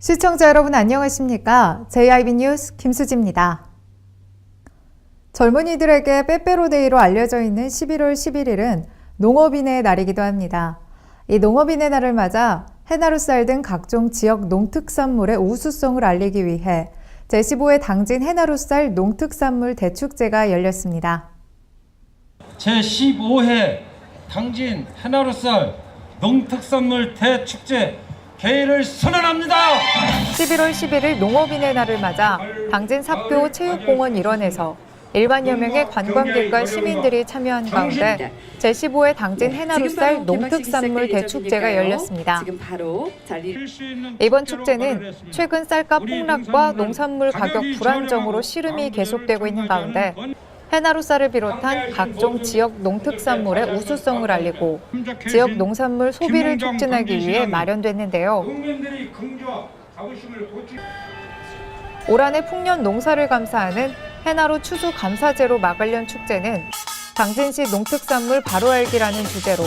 시청자 여러분 안녕하십니까? JIB 뉴스 김수지입니다. 젊은이들에게 빼빼로데이로 알려져 있는 11월 11일은 농업인의 날이기도 합니다. 이 농업인의 날을 맞아 해나루쌀 등 각종 지역 농특산물의 우수성을 알리기 위해 제15회 당진 해나루쌀 농특산물 대축제가 열렸습니다. 제15회 당진 해나루쌀 농특산물 대축제 개회를 선언합니다. 11월 11일 농업인의 날을 맞아 당진 삽교 체육공원 일원에서 1만여 명의 관광객과 시민들이 참여한 가운데 제15회 당진 해나루쌀 농특산물 대축제가 열렸습니다. 이번 축제는 최근 쌀값 폭락과 농산물 가격 불안정으로 시름이 계속되고 있는 가운데 해나루쌀을 비롯한 각종 지역 농특산물의 우수성을 알리고 지역 농산물 소비를 촉진하기 위해 마련됐는데요. 올 한해 풍년 농사를 감사하는 해나루 추수 감사제로 막을 축제는 당진시 농특산물 바로 알기라는 주제로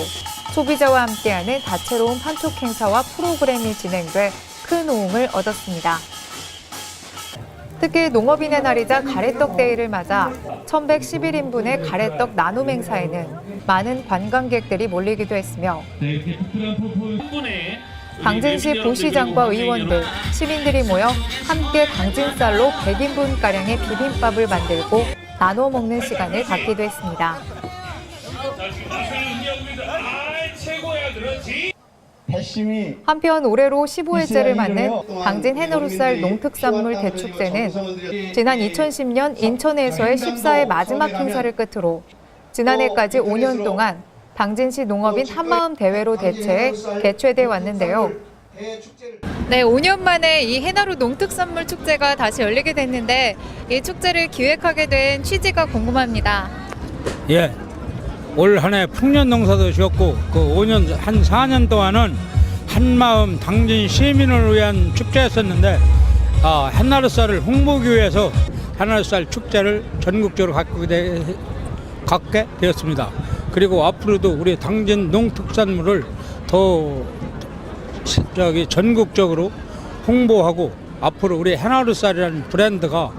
소비자와 함께하는 다채로운 판촉 행사와 프로그램이 진행돼 큰 호응을 얻었습니다. 특히 농업인의 날이자 가래떡 데이를 맞아 1111인분의 가래떡 나눔 행사에는 많은 관광객들이 몰리기도 했으며 당진시 부시장과 의원들, 시민들이 모여 함께 당진쌀로 100인분가량의 비빔밥을 만들고 나눠 먹는 시간을 갖기도 했습니다. 한편 올해로 15회째를 맞는 당진 해나루쌀 농특산물 대축제는 지난 2010년 인천에서의 14회 마지막 행사를 끝으로 지난해까지 5년 동안 당진시 농업인 한마음 대회로 대체해 개최돼 왔는데요. 네, 5년 만에 이 해나루 농특산물 축제가 다시 열리게 됐는데 이 축제를 기획하게 된 취지가 궁금합니다. 예, 올 한 해 풍년 농사도 지었고 그 5년 한 4년 동안은 한마음 당진 시민을 위한 축제였었는데 해나루쌀을 홍보하기 위해서 해나루쌀 축제를 전국적으로 갖게 되었습니다. 그리고 앞으로도 우리 당진 농특산물을 더 전국적으로 홍보하고 앞으로 우리 해나루쌀이라는 브랜드가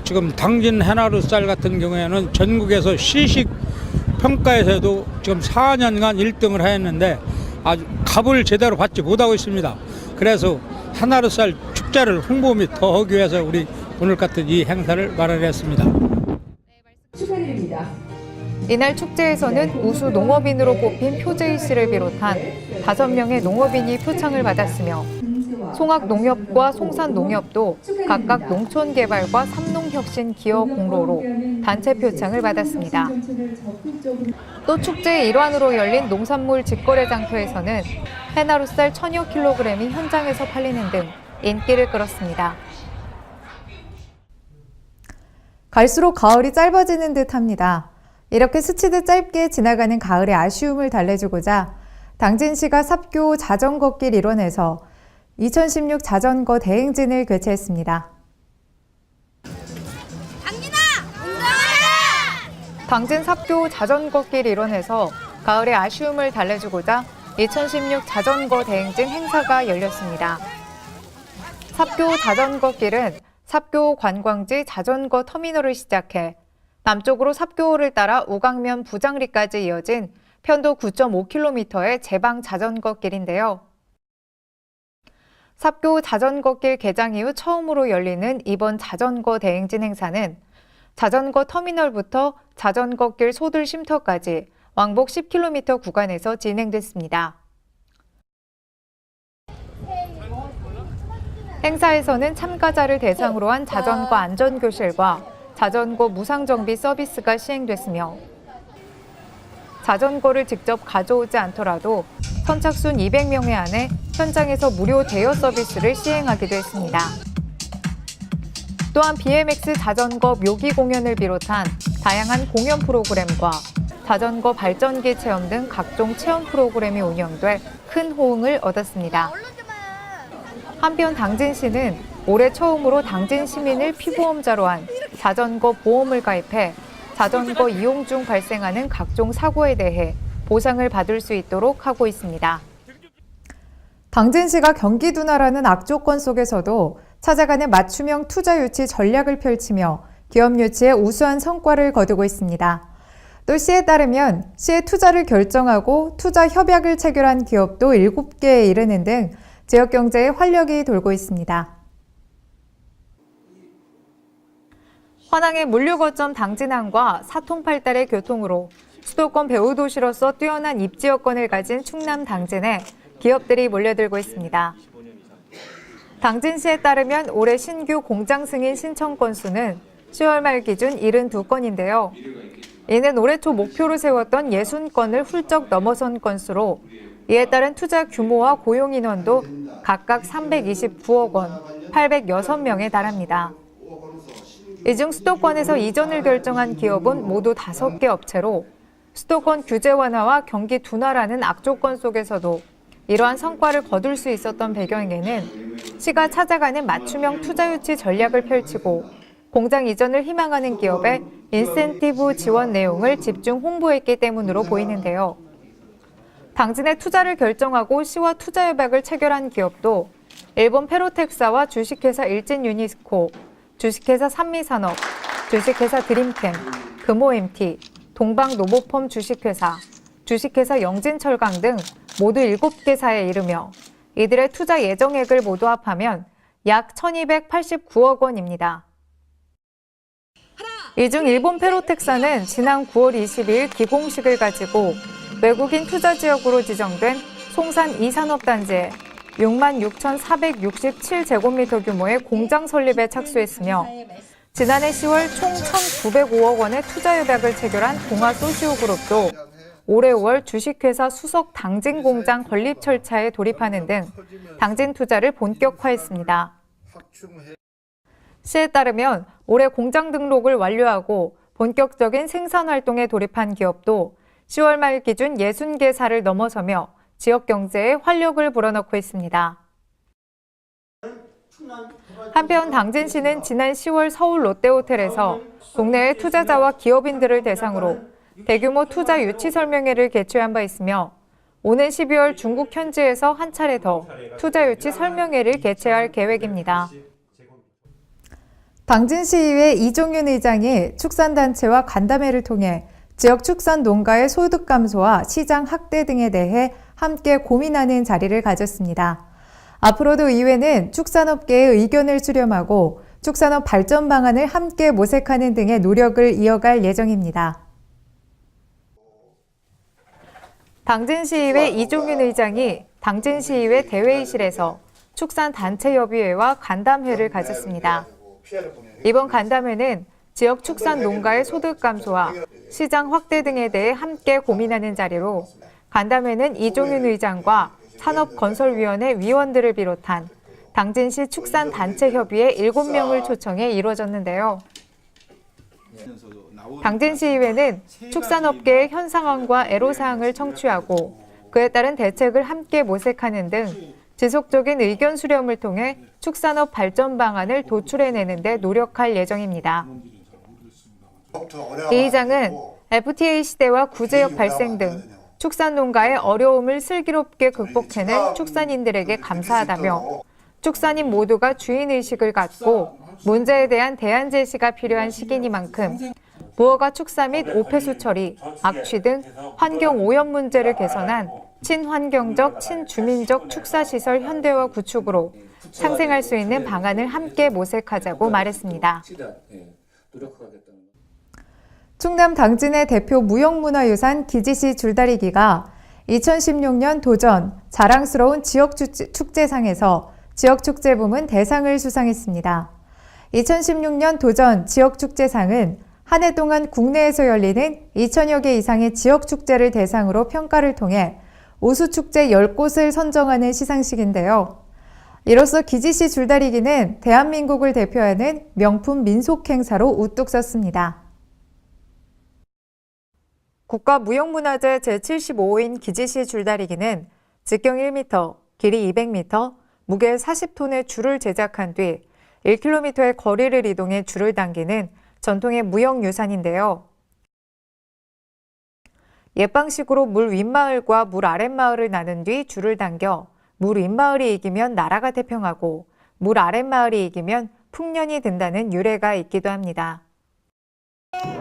지금 당진 해나루쌀 같은 경우에는 전국에서 시식 평가에서도 지금 4년간 1등을 하였는데 아주 값을 제대로 받지 못하고 있습니다. 그래서 해나루쌀 축제를 홍보 및 더 하기 위해서 우리 오늘 같은 이 행사를 마련했습니다. 축하드립니다. 이날 축제에서는 우수 농업인으로 뽑힌 표재희 씨를 비롯한 5명의 농업인이 표창을 받았으며 송악농협과 송산농협도 각각 농촌개발과 삼농혁신 기여 공로로 단체 표창을 받았습니다. 또 축제의 일환으로 열린 농산물 직거래 장터에서는 해나루쌀 1000여 킬로그램이 현장에서 팔리는 등 인기를 끌었습니다. 갈수록 가을이 짧아지는 듯합니다. 이렇게 스치듯 짧게 지나가는 가을의 아쉬움을 달래주고자 당진시가 삽교 자전거길 일원에서 2016 자전거 대행진을 개최했습니다. 당진아, 운동하라! 당진 삽교 자전거길 일원에서 가을의 아쉬움을 달래주고자 2016 자전거 대행진 행사가 열렸습니다. 삽교 자전거길은 삽교 관광지 자전거 터미널을 시작해 남쪽으로 삽교호를 따라 우강면 부장리까지 이어진 편도 9.5km의 제방 자전거길인데요. 삽교 자전거길 개장 이후 처음으로 열리는 이번 자전거 대행진 행사는 자전거 터미널부터 자전거길 소들 쉼터까지 왕복 10km 구간에서 진행됐습니다. 행사에서는 참가자를 대상으로 한 자전거 안전교실과 자전거 무상정비 서비스가 시행됐으며 자전거를 직접 가져오지 않더라도 선착순 200명에 한해 현장에서 무료 대여 서비스를 시행하기도 했습니다. 또한 BMX 자전거 묘기 공연을 비롯한 다양한 공연 프로그램과 자전거 발전기 체험 등 각종 체험 프로그램이 운영돼 큰 호응을 얻었습니다. 한편 당진시는 올해 처음으로 당진 시민을 피보험자로 한 자전거 보험을 가입해 자전거 이용 중 발생하는 각종 사고에 대해 보상을 받을 수 있도록 하고 있습니다. 당진시가 경기 둔화라는 악조건 속에서도 찾아가는 맞춤형 투자 유치 전략을 펼치며 기업 유치에 우수한 성과를 거두고 있습니다. 또 시에 따르면 시에 투자를 결정하고 투자 협약을 체결한 기업도 7개에 이르는 등 지역 경제에 활력이 돌고 있습니다. 환항의 물류 거점 당진항과 사통팔달의 교통으로 수도권 배후 도시로서 뛰어난 입지 여건을 가진 충남 당진에 기업들이 몰려들고 있습니다. 당진시에 따르면 올해 신규 공장 승인 신청 건수는 10월 말 기준 72건인데요. 이는 올해 초 목표로 세웠던 60건을 훌쩍 넘어선 건수로 이에 따른 투자 규모와 고용 인원도 각각 329억 원, 806명에 달합니다. 이 중 수도권에서 이전을 결정한 기업은 모두 5개 업체로 수도권 규제 완화와 경기 둔화라는 악조건 속에서도 이러한 성과를 거둘 수 있었던 배경에는 시가 찾아가는 맞춤형 투자 유치 전략을 펼치고 공장 이전을 희망하는 기업의 인센티브 지원 내용을 집중 홍보했기 때문으로 보이는데요. 당진에 투자를 결정하고 시와 투자 협약을 체결한 기업도 일본 페로텍사와 주식회사 일진유니스코, 주식회사 산미산업, 주식회사 드림캠, 금호MT, 동방노보폼 주식회사, 주식회사 영진철강 등 모두 7개사에 이르며 이들의 투자 예정액을 모두 합하면 약 1,289억 원입니다. 이 중 일본 페로텍사는 지난 9월 22일 기공식을 가지고 외국인 투자 지역으로 지정된 송산 2산업단지에 66,467제곱미터 규모의 공장 설립에 착수했으며 지난해 10월 총 1,905억 원의 투자 협약을 체결한 동아소시오그룹도 올해 5월 주식회사 수석 당진 공장 건립 절차에 돌입하는 등 당진 투자를 본격화했습니다. 시에 따르면 올해 공장 등록을 완료하고 본격적인 생산 활동에 돌입한 기업도 10월 말 기준 60개사를 넘어서며 지역 경제에 활력을 불어넣고 있습니다. 한편 당진시는 지난 10월 서울 롯데호텔에서 국내외 투자자와 기업인들을 대상으로 대규모 투자 유치 설명회를 개최한 바 있으며 오는 12월 중국 현지에서 한 차례 더 투자 유치 설명회를 개최할 계획입니다. 당진시의회 이종윤 의장이 축산단체와 간담회를 통해 지역 축산 농가의 소득 감소와 시장 확대 등에 대해 함께 고민하는 자리를 가졌습니다. 앞으로도 의회는 축산업계의 의견을 수렴하고 축산업 발전 방안을 함께 모색하는 등의 노력을 이어갈 예정입니다. 당진시의회 이종윤 의장이 당진시의회 대회의실에서 축산단체협의회와 간담회를 가졌습니다. 이번 간담회는 지역 축산 농가의 소득 감소와 시장 확대 등에 대해 함께 고민하는 자리로 간담회는 이종윤 의장과 산업건설위원회 위원들을 비롯한 당진시 축산단체협의회 7명을 초청해 이루어졌는데요. 당진시의회는 축산업계의 현 상황과 애로사항을 청취하고 그에 따른 대책을 함께 모색하는 등 지속적인 의견 수렴을 통해 축산업 발전 방안을 도출해내는 데 노력할 예정입니다. 이 의장은 FTA 시대와 구제역 발생 등 축산 농가의 어려움을 슬기롭게 극복해낸 축산인들에게 감사하다며 축산인 모두가 주인의식을 갖고 문제에 대한 대안 제시가 필요한 시기니만큼 무허가 축사 및 오폐수 처리, 악취 등 환경 오염 문제를 개선한 친환경적, 친주민적 축사시설 현대화 구축으로 상생할 수 있는 방안을 함께 모색하자고 말했습니다. 충남 당진의 대표 무형문화유산 기지시 줄다리기가 2016년 도전 자랑스러운 지역축제상에서 지역축제 부문 대상을 수상했습니다. 2016년 도전 지역축제상은 한 해 동안 국내에서 열리는 2,000여 개 이상의 지역축제를 대상으로 평가를 통해 우수축제 10곳을 선정하는 시상식인데요. 이로써 기지시 줄다리기는 대한민국을 대표하는 명품 민속행사로 우뚝 섰습니다. 국가무형문화재 제75호인 기지시 줄다리기는 직경 1m, 길이 200m, 무게 40톤의 줄을 제작한 뒤 1km의 거리를 이동해 줄을 당기는 전통의 무형유산인데요. 옛 방식으로 물 윗마을과 물 아랫마을을 나눈 뒤 줄을 당겨 물 윗마을이 이기면 나라가 태평하고 물 아랫마을이 이기면 풍년이 든다는 유래가 있기도 합니다.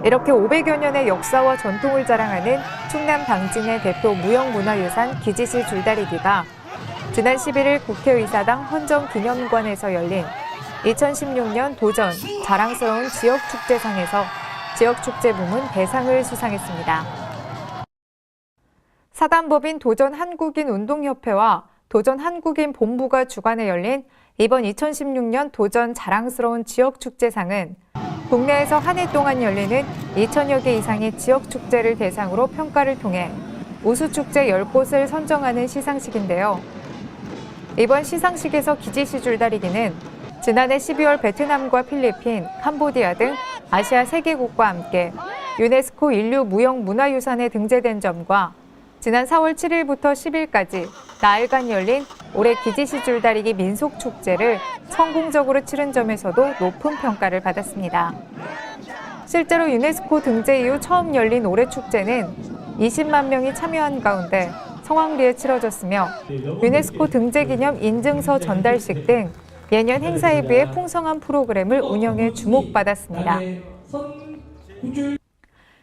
이렇게 500여 년의 역사와 전통을 자랑하는 충남 당진의 대표 무형문화유산 기지시 줄다리기가 지난 11일 국회의사당 헌정기념관에서 열린 2016년 도전 자랑스러운 지역축제상에서 지역축제 부문 대상을 수상했습니다. 사단법인 도전한국인운동협회와 도전한국인본부가 주관해 열린 이번 2016년 도전 자랑스러운 지역축제상은 국내에서 한 해 동안 열리는 2,000여 개 이상의 지역축제를 대상으로 평가를 통해 우수축제 10곳을 선정하는 시상식인데요. 이번 시상식에서 기지시 줄다리기는 지난해 12월 베트남과 필리핀, 캄보디아 등 아시아 3개국과 함께 유네스코 인류 무형문화유산에 등재된 점과 지난 4월 7일부터 10일까지 나흘간 열린 올해 기지시 줄다리기 민속축제를 성공적으로 치른 점에서도 높은 평가를 받았습니다. 실제로 유네스코 등재 이후 처음 열린 올해 축제는 20만 명이 참여한 가운데 성황리에 치러졌으며 유네스코 등재 기념 인증서 전달식 등 예년 행사에 비해 풍성한 프로그램을 운영해 주목받았습니다.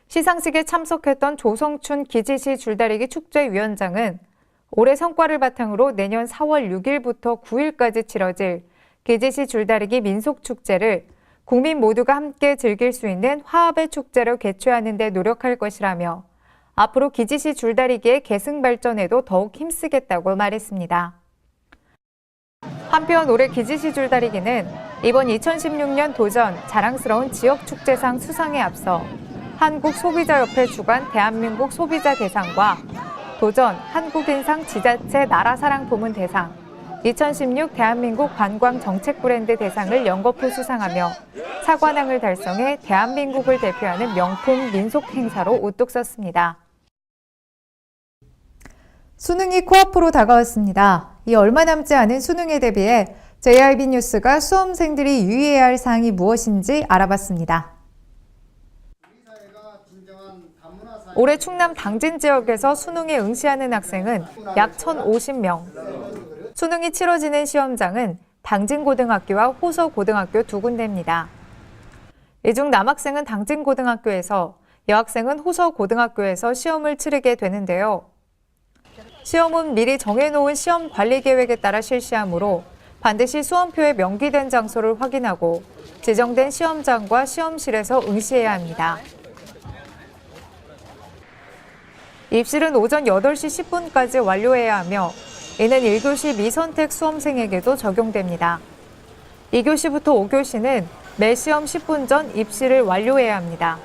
시상식에 참석했던 조성춘 기지시 줄다리기 축제위원장은 올해 성과를 바탕으로 내년 4월 6일부터 9일까지 치러질 기지시 줄다리기 민속축제를 국민 모두가 함께 즐길 수 있는 화합의 축제로 개최하는 데 노력할 것이라며 앞으로 기지시 줄다리기의 계승 발전에도 더욱 힘쓰겠다고 말했습니다. 한편 올해 기지시 줄다리기는 이번 2016년 도전 자랑스러운 지역축제상 수상에 앞서 한국소비자협회 주관 대한민국 소비자 대상과 도전 한국인상 지자체 나라사랑 부문 대상, 2016 대한민국 관광정책 브랜드 대상을 연거푸 수상하며 사관왕을 달성해 대한민국을 대표하는 명품 민속 행사로 우뚝 섰습니다. 수능이 코앞으로 다가왔습니다. 이 얼마 남지 않은 수능에 대비해 JRB 뉴스가 수험생들이 유의해야 할 사항이 무엇인지 알아봤습니다. 올해 충남 당진 지역에서 수능에 응시하는 학생은 약 1,050명. 수능이 치러지는 시험장은 당진고등학교와 호서고등학교 두 군데입니다. 이 중 남학생은 당진고등학교에서, 여학생은 호서고등학교에서 시험을 치르게 되는데요. 시험은 미리 정해놓은 시험 관리 계획에 따라 실시하므로 반드시 수험표에 명기된 장소를 확인하고 지정된 시험장과 시험실에서 응시해야 합니다. 입실은 오전 8시 10분까지 완료해야 하며 이는 1교시 미선택 수험생에게도 적용됩니다. 2교시부터 5교시는 매 시험 10분 전 입실을 완료해야 합니다.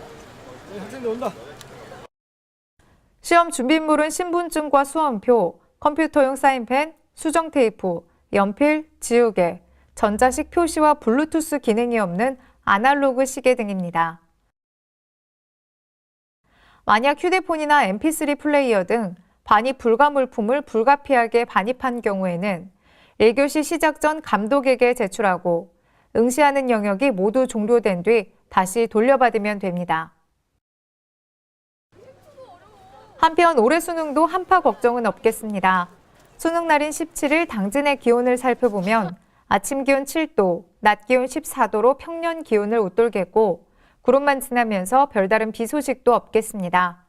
시험 준비물은 신분증과 수험표, 컴퓨터용 사인펜, 수정 테이프, 연필, 지우개, 전자식 표시와 블루투스 기능이 없는 아날로그 시계 등입니다. 만약 휴대폰이나 mp3 플레이어 등 반입 불가 물품을 불가피하게 반입한 경우에는 1교시 시작 전 감독에게 제출하고 응시하는 영역이 모두 종료된 뒤 다시 돌려받으면 됩니다. 한편 올해 수능도 한파 걱정은 없겠습니다. 수능 날인 17일 당진의 기온을 살펴보면 아침 기온 7도, 낮 기온 14도로 평년 기온을 웃돌겠고 구름만 지나면서 별다른 비 소식도 없겠습니다.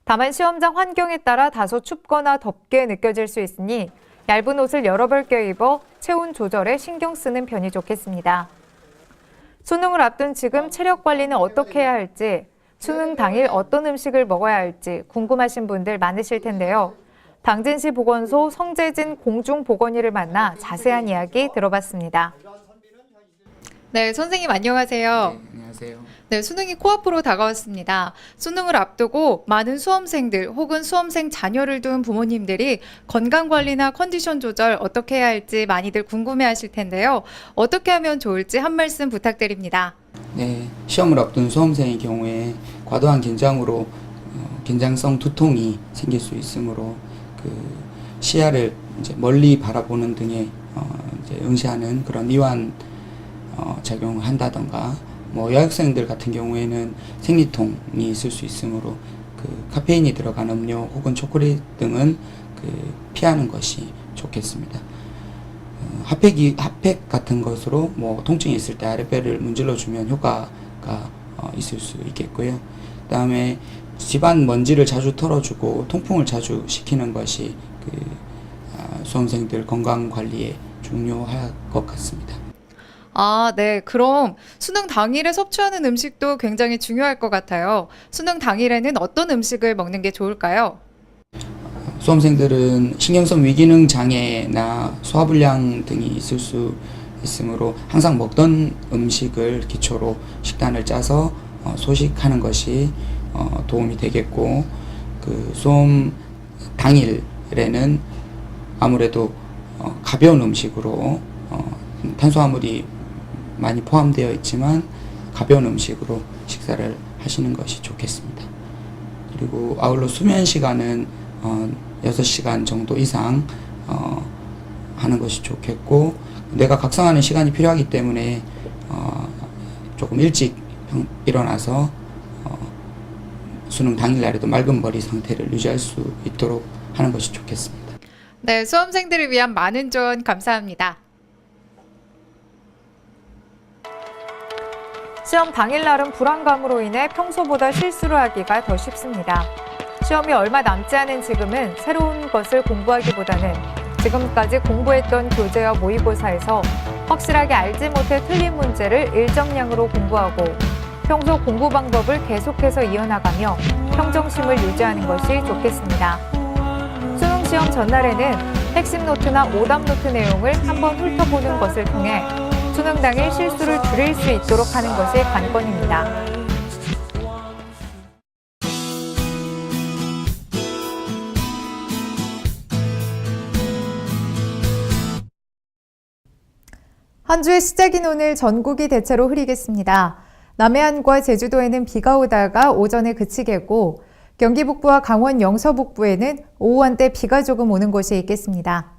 다만 시험장 환경에 따라 다소 춥거나 덥게 느껴질 수 있으니 얇은 옷을 여러 벌 껴입어 체온 조절에 신경 쓰는 편이 좋겠습니다. 수능을 앞둔 지금 체력 관리는 어떻게 해야 할지, 수능 당일 어떤 음식을 먹어야 할지 궁금하신 분들 많으실 텐데요. 당진시 보건소 성재진 공중보건의를 만나 자세한 이야기 들어봤습니다. 네, 선생님 안녕하세요. 네, 안녕하세요. 네, 수능이 코앞으로 다가왔습니다. 수능을 앞두고 많은 수험생들 혹은 수험생 자녀를 둔 부모님들이 건강관리나 컨디션 조절 어떻게 해야 할지 많이들 궁금해하실 텐데요. 어떻게 하면 좋을지 한 말씀 부탁드립니다. 네, 시험을 앞둔 수험생의 경우에 과도한 긴장으로 긴장성 두통이 생길 수 있으므로 시야를 이제 멀리 바라보는 등의 이제 응시하는 그런 이완 작용한다던가, 여학생들 같은 경우에는 생리통이 있을 수 있으므로 카페인이 들어간 음료 혹은 초콜릿 등은 피하는 것이 좋겠습니다. 핫팩 같은 것으로 뭐 통증이 있을 때 아랫배를 문질러 주면 효과가 있을 수 있겠고요. 그다음에 집안 먼지를 자주 털어주고 통풍을 자주 시키는 것이 수험생들 건강 관리에 중요할 것 같습니다. 아, 네. 그럼 수능 당일에 섭취하는 음식도 굉장히 중요할 것 같아요. 수능 당일에는 어떤 음식을 먹는 게 좋을까요? 수험생들은 신경성 위기능 장애나 소화불량 등이 있을 수 있으므로 항상 먹던 음식을 기초로 식단을 짜서 소식하는 것이 도움이 되겠고, 그 수험 당일에는 아무래도 가벼운 음식으로 탄수화물이 많이 포함되어 있지만 가벼운 음식으로 식사를 하시는 것이 좋겠습니다. 그리고 아울러 수면 시간은 6시간 정도 이상 하는 것이 좋겠고, 뇌가 각성하는 시간이 필요하기 때문에 조금 일찍 일어나서 수능 당일날에도 맑은 머리 상태를 유지할 수 있도록 하는 것이 좋겠습니다. 네, 수험생들을 위한 많은 조언 감사합니다. 시험 당일날은 불안감으로 인해 평소보다 실수를 하기가 더 쉽습니다. 시험이 얼마 남지 않은 지금은 새로운 것을 공부하기보다는 지금까지 공부했던 교재와 모의고사에서 확실하게 알지 못해 틀린 문제를 일정량으로 공부하고 평소 공부 방법을 계속해서 이어나가며 평정심을 유지하는 것이 좋겠습니다. 수능 시험 전날에는 핵심 노트나 오답 노트 내용을 한번 훑어보는 것을 통해 수능 당일 실수를 줄일 수 있도록 하는 것이 관건입니다. 한 주의 시작인 오늘 전국이 대체로 흐리겠습니다. 남해안과 제주도에는 비가 오다가 오전에 그치겠고, 경기 북부와 강원 영서 북부에는 오후 한때 비가 조금 오는 곳이 있겠습니다.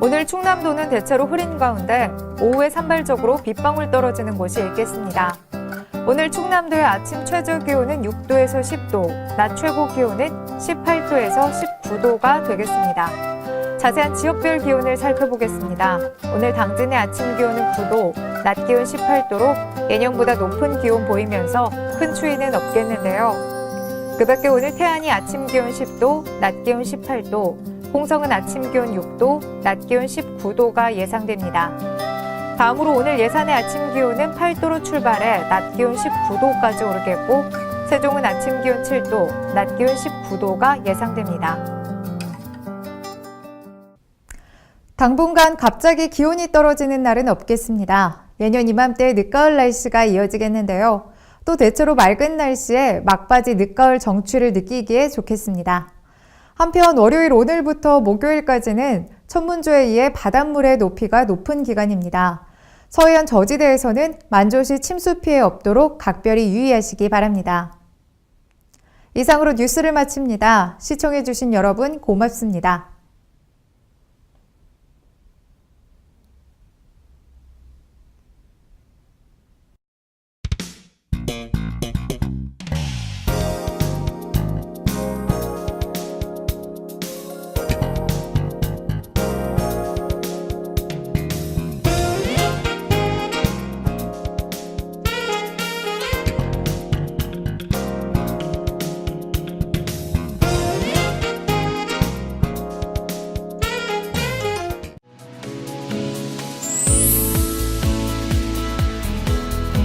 오늘 충남도는 대체로 흐린 가운데 오후에 산발적으로 빗방울 떨어지는 곳이 있겠습니다. 오늘 충남도의 아침 최저 기온은 6도에서 10도, 낮 최고 기온은 18도에서 19도가 되겠습니다. 자세한 지역별 기온을 살펴보겠습니다. 오늘 당진의 아침 기온은 9도, 낮 기온 18도로 예년보다 높은 기온 보이면서 큰 추위는 없겠는데요. 그 밖에 오늘 태안이 아침 기온 10도, 낮 기온 18도, 홍성은 아침 기온 6도, 낮 기온 19도가 예상됩니다. 다음으로 오늘 예산의 아침 기온은 8도로 출발해 낮 기온 19도까지 오르겠고, 세종은 아침 기온 7도, 낮 기온 19도가 예상됩니다. 당분간 갑자기 기온이 떨어지는 날은 없겠습니다. 예년 이맘때 늦가을 날씨가 이어지겠는데요. 또 대체로 맑은 날씨에 막바지 늦가을 정취를 느끼기에 좋겠습니다. 한편 월요일 오늘부터 목요일까지는 천문조에 의해 바닷물의 높이가 높은 기간입니다. 서해안 저지대에서는 만조시 침수 피해 없도록 각별히 유의하시기 바랍니다. 이상으로 뉴스를 마칩니다. 시청해주신 여러분 고맙습니다.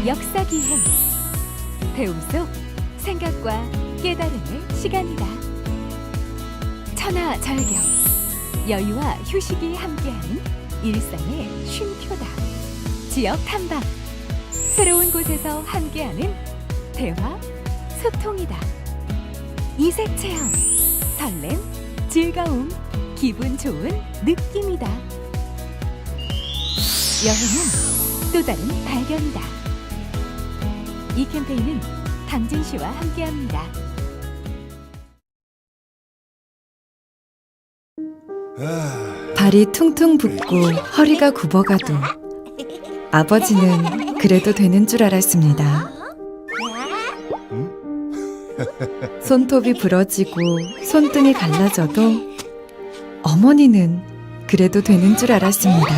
역사기행 배움 속 생각과 깨달음의 시간이다. 천하절경 여유와 휴식이 함께하는 일상의 쉼표다. 지역 탐방 새로운 곳에서 함께하는 대화 소통이다. 이색 체험 설렘 즐거움 기분 좋은 느낌이다. 여행은 또 다른 발견이다. 이 캠페인은 당진시와 함께합니다. 발이 퉁퉁 붓고 허리가 굽어가도 아버지는 그래도 되는 줄 알았습니다. 손톱이 부러지고 손등이 갈라져도 어머니는 그래도 되는 줄 알았습니다.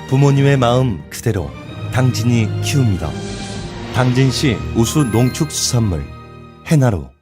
부모님의 마음 그대로 당진이 키웁니다. 당진시 우수 농축수산물 해나루.